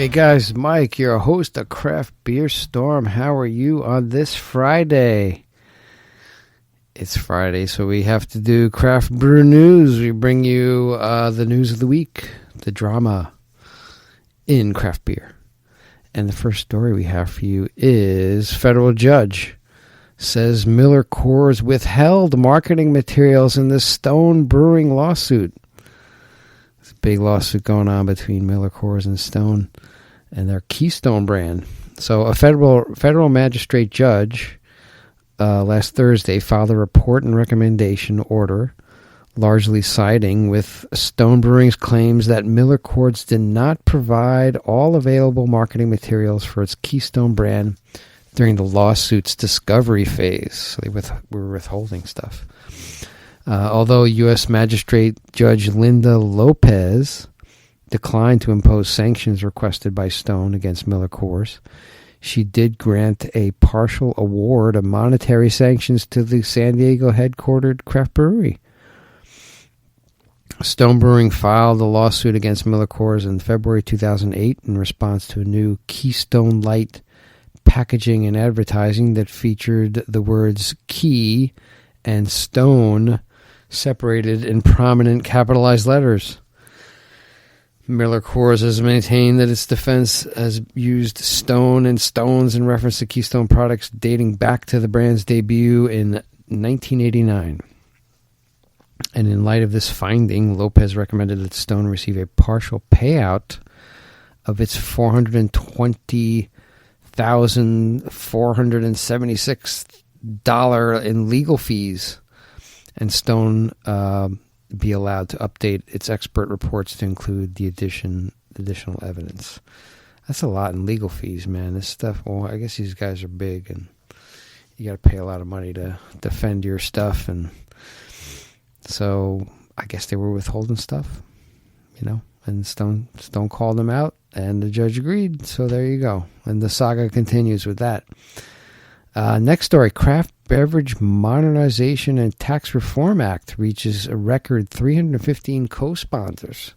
Hey guys, Mike, your host of Craft Beer Storm. How are you on this Friday? It's Friday, so we have to do craft brew news. We bring you the news of the week, the drama in craft beer. And the first story we have for you is federal judge says MillerCoors withheld marketing materials in the Stone Brewing lawsuit. There's a big lawsuit going on between MillerCoors and Stone and their Keystone brand. So a federal magistrate judge last Thursday filed a report and recommendation order largely siding with Stone Brewing's claims that MillerCoors did not provide all available marketing materials for its Keystone brand during the lawsuit's discovery phase. So they were withholding stuff. Although U.S. Magistrate Judge Linda Lopez declined to impose sanctions requested by Stone against MillerCoors, she did grant a partial award of monetary sanctions to the San Diego-headquartered craft brewery. Stone Brewing filed a lawsuit against MillerCoors in February 2008 in response to a new Keystone Light packaging and advertising that featured the words Key and Stone separated in prominent capitalized letters. MillerCoors has maintained that its defense has used Stone and Stones in reference to Keystone products dating back to the brand's debut in 1989. And in light of this finding, Lopez recommended that Stone receive a partial payout of its $420,476 in legal fees, and Stone be allowed to update its expert reports to include the additional evidence. That's a lot in legal fees, man. This stuff, well, I guess these guys are big, and you got to pay a lot of money to defend your stuff, and so I guess they were withholding stuff, and Stone called them out, and the judge agreed, so there you go. And the saga continues with that. Next story, Craft Beverage Modernization and Tax Reform Act reaches a record 315 co-sponsors.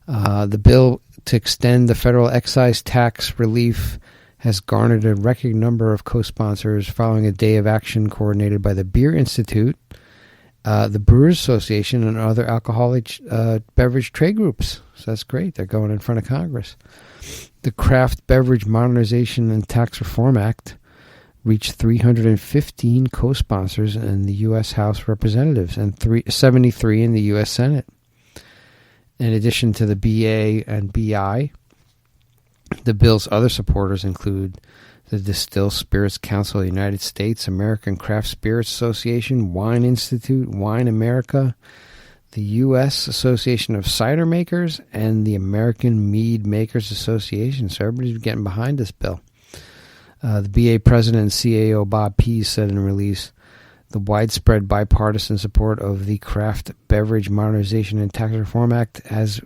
The bill to extend the federal excise tax relief has garnered a record number of co-sponsors following a day of action coordinated by the Beer Institute, the Brewers Association, and other alcoholic beverage trade groups. So that's great. They're going in front of Congress. The Craft Beverage Modernization and Tax Reform Act reached 315 co-sponsors in the U.S. House of Representatives and 73 in the U.S. Senate. In addition to the BA and BI, the bill's other supporters include the Distilled Spirits Council of the United States, American Craft Spirits Association, Wine Institute, Wine America, the U.S. Association of Cider Makers, and the American Mead Makers Association. So everybody's getting behind this bill. The BA president and CAO Bob Pease said in a release, the widespread bipartisan support of the Craft Beverage Modernization and Tax Reform Act has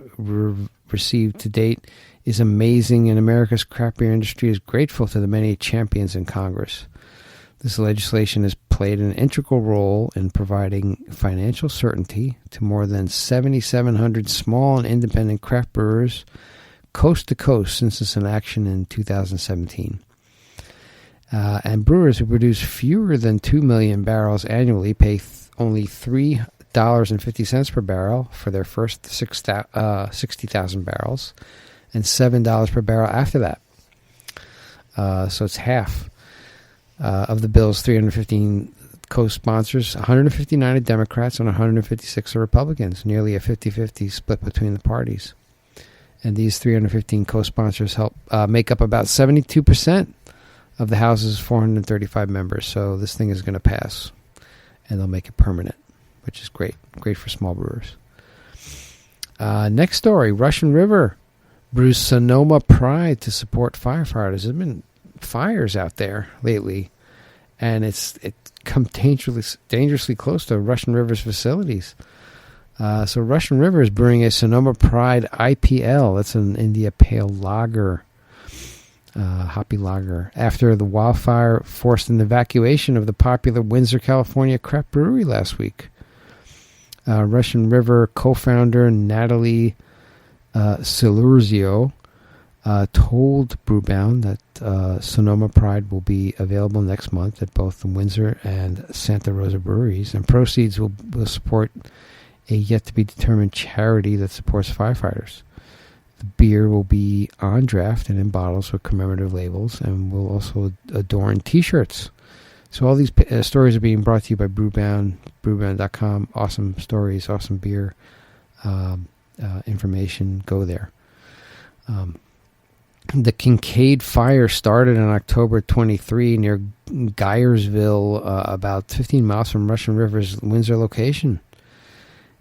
received to date is amazing, and America's craft beer industry is grateful to the many champions in Congress. This legislation has played an integral role in providing financial certainty to more than 7,700 small and independent craft brewers coast to coast since its enactment in 2017. And brewers who produce fewer than 2 million barrels annually pay only $3.50 per barrel for their first 60,000 barrels and $7 per barrel after that. So it's half of the bill's 315 co-sponsors. 159 are Democrats and 156 are Republicans, nearly a 50-50 split between the parties. And these 315 co-sponsors help make up about 72% of the House's 435 members. So this thing is going to pass, and they'll make it permanent, which is great. Great for small brewers. Next story, Russian River brews Sonoma Pride to support firefighters. There's been fires out there lately, and it's come dangerously close to Russian River's facilities. So Russian River is brewing a Sonoma Pride IPL. That's an India Pale Lager. Hoppy lager, after the wildfire forced an evacuation of the popular Windsor, California craft brewery last week. Russian River co-founder Natalie Silurzio told Brewbound that Sonoma Pride will be available next month at both the Windsor and Santa Rosa breweries, and proceeds will support a yet-to-be-determined charity that supports firefighters. The beer will be on draft and in bottles with commemorative labels, and will also adorn T-shirts. So all these stories are being brought to you by Brewbound, brewbound.com. Awesome stories, awesome beer information. Go there. The Kinkaid Fire started on October 23 near Geyersville, about 15 miles from Russian River's Windsor location.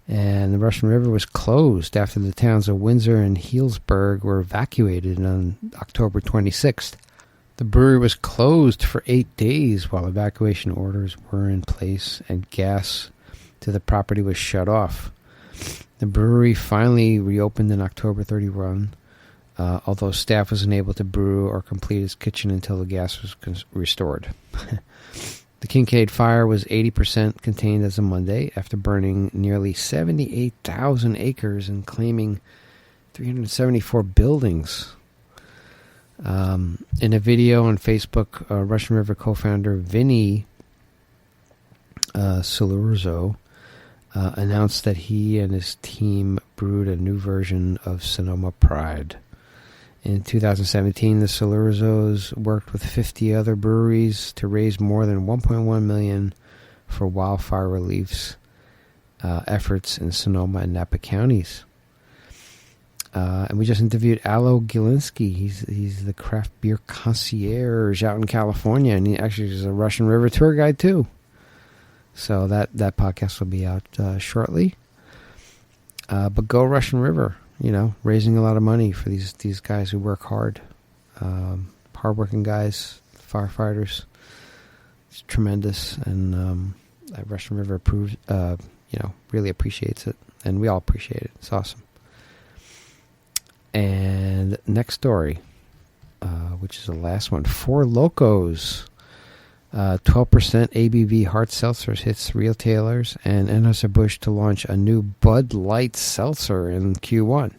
And the Russian River was closed after the towns of Windsor and Healdsburg were evacuated on October 26th. The brewery was closed for 8 days while evacuation orders were in place and gas to the property was shut off. The brewery finally reopened on October 31, although staff was unable to brew or complete its kitchen until the gas was restored. The Kinkaid Fire was 80% contained as of Monday after burning nearly 78,000 acres and claiming 374 buildings. In a video on Facebook, Russian River co-founder Vinny Salurzo announced that he and his team brewed a new version of Sonoma Pride. In 2017, the Salurzos worked with 50 other breweries to raise more than $1.1 million for wildfire relief efforts in Sonoma and Napa counties. And we just interviewed Alo Gilinski. He's the craft beer concierge out in California, and he actually is a Russian River tour guide too. So that podcast will be out shortly. But go Russian River. Raising a lot of money for these guys who work hard. Hardworking guys, firefighters. It's tremendous, and Russian River really appreciates it, and we all appreciate it. It's awesome. And next story, which is the last one. Four Locos, 12% ABV hard seltzers hits retailers, and Anheuser-Busch to launch a new Bud Light Seltzer in Q1.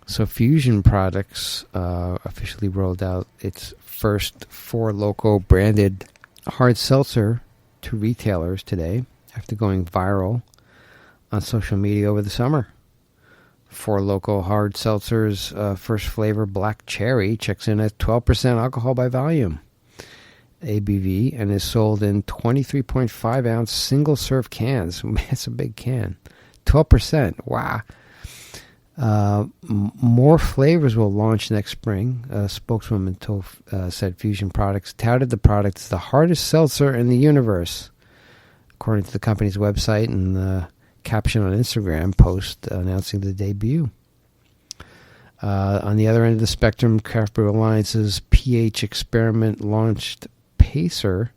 So Fusion Products officially rolled out its first Four Loko branded hard seltzer to retailers today after going viral on social media over the summer. Four Loko hard seltzer's first flavor, Black Cherry, checks in at 12% alcohol by volume ABV and is sold in 23.5 ounce single serve cans. It's a big can. 12%. Wow. More flavors will launch next spring. A spokeswoman said Fusion Products touted the product as the hardest seltzer in the universe, according to the company's website and the caption on Instagram post announcing the debut. On the other end of the spectrum, Craft Brew Alliance's pH experiment launched Pacer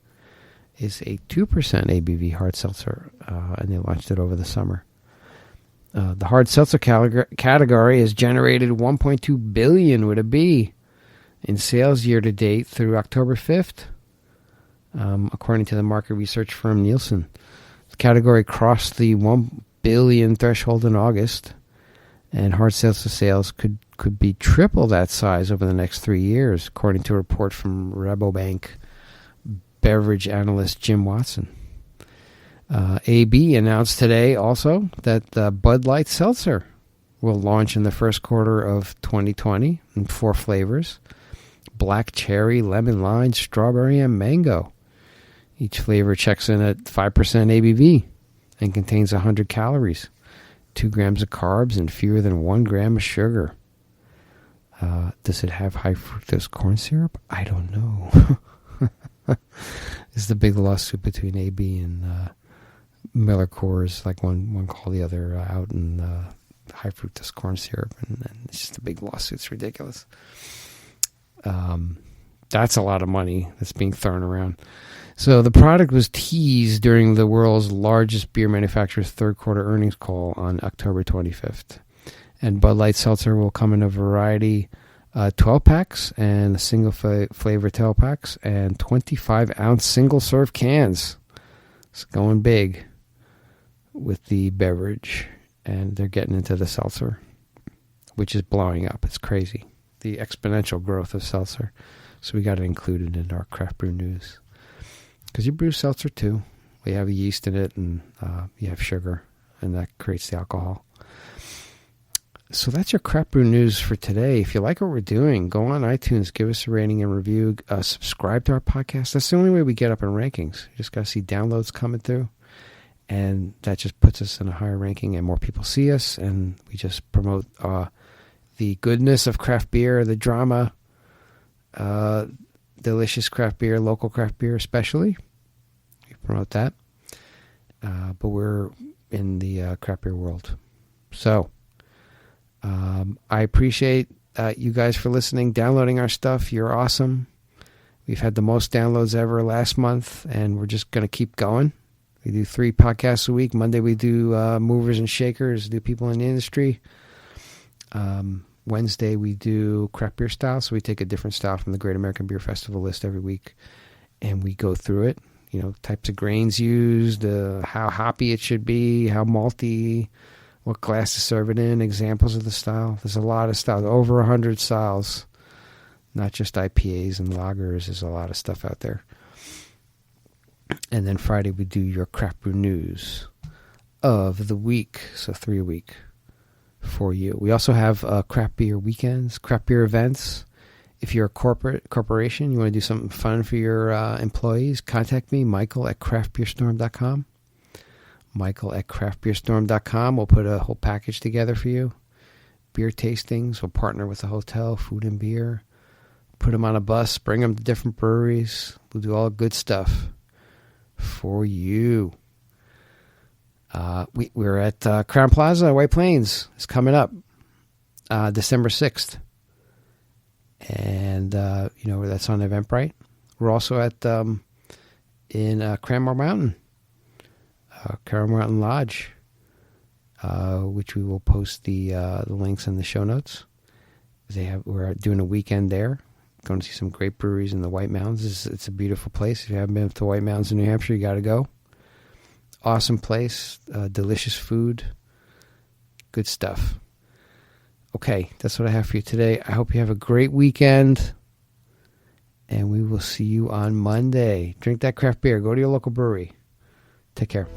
is a 2% ABV hard seltzer, and they launched it over the summer. The hard seltzer category has generated $1.2 billion with a B in sales year to date through October 5th, according to the market research firm Nielsen. The category crossed the 1 billion threshold in August, and hard seltzer sales could be triple that size over the next 3 years, according to a report from Rabobank beverage analyst Jim Watson. AB announced today also that Bud Light Seltzer will launch in the first quarter of 2020 in 4 flavors: Black Cherry, Lemon Lime, Strawberry, and Mango. Each flavor checks in at 5% ABV and contains 100 calories, 2 grams of carbs, and fewer than 1 gram of sugar. Does it have high fructose corn syrup? I don't know. This is the big lawsuit between AB and MillerCoors, like one called the other out in high fructose corn syrup, and it's just a big lawsuit. It's ridiculous. That's a lot of money that's being thrown around. So the product was teased during the world's largest beer manufacturer's third quarter earnings call on October 25th. And Bud Light Seltzer will come in a variety 12-packs and single flavor 12-packs and 25-ounce single-serve cans. It's going big with the beverage, and they're getting into the seltzer, which is blowing up. It's crazy. the exponential growth of seltzer. So we got to include it in our craft brew news. Because you brew seltzer too. We have yeast in it, and you have sugar, and that creates the alcohol. So that's your craft brew news for today. If you like what we're doing, go on iTunes, give us a rating and review, subscribe to our podcast. That's the only way we get up in rankings. You just got to see downloads coming through, and that just puts us in a higher ranking, and more people see us, and we just promote the goodness of craft beer, the drama, delicious craft beer, local craft beer especially. We promote that. But we're in the craft beer world. So I appreciate you guys for listening, downloading our stuff. You're awesome. We've had the most downloads ever last month, and we're just going to keep going. We do 3 podcasts a week. Monday we do movers and shakers, do people in the industry. Wednesday we do craft beer style, so we take a different style from the Great American Beer Festival list every week, and we go through it. You know, types of grains used, how hoppy it should be, how malty, what glass to serve it in, examples of the style. There's a lot of styles, over 100 styles, not just IPAs and lagers. There's a lot of stuff out there. And then Friday we do your craft brew news of the week, so 3 a week for you. We also have craft beer weekends, craft beer events. If you're a corporation, you want to do something fun for your employees, contact me, Michael at craftbeerstorm.com. Michael at craftbeerstorm.com. We'll put a whole package together for you. Beer tastings. We'll partner with the hotel, food and beer. Put them on a bus, bring them to different breweries. We'll do all good stuff for you. We're at Crown Plaza, White Plains. It's coming up December 6th. And, that's on Eventbrite. We're also at in Cranmore Mountain, Cranmore Mountain Lodge, which we will post the links in the show notes. We're doing a weekend there, going to see some great breweries in the White Mountains. It's a beautiful place. If you haven't been to the White Mountains in New Hampshire, you got to go. Awesome place, delicious food, good stuff. Okay, that's what I have for you today. I hope you have a great weekend, and we will see you on Monday. Drink that craft beer. Go to your local brewery. Take care.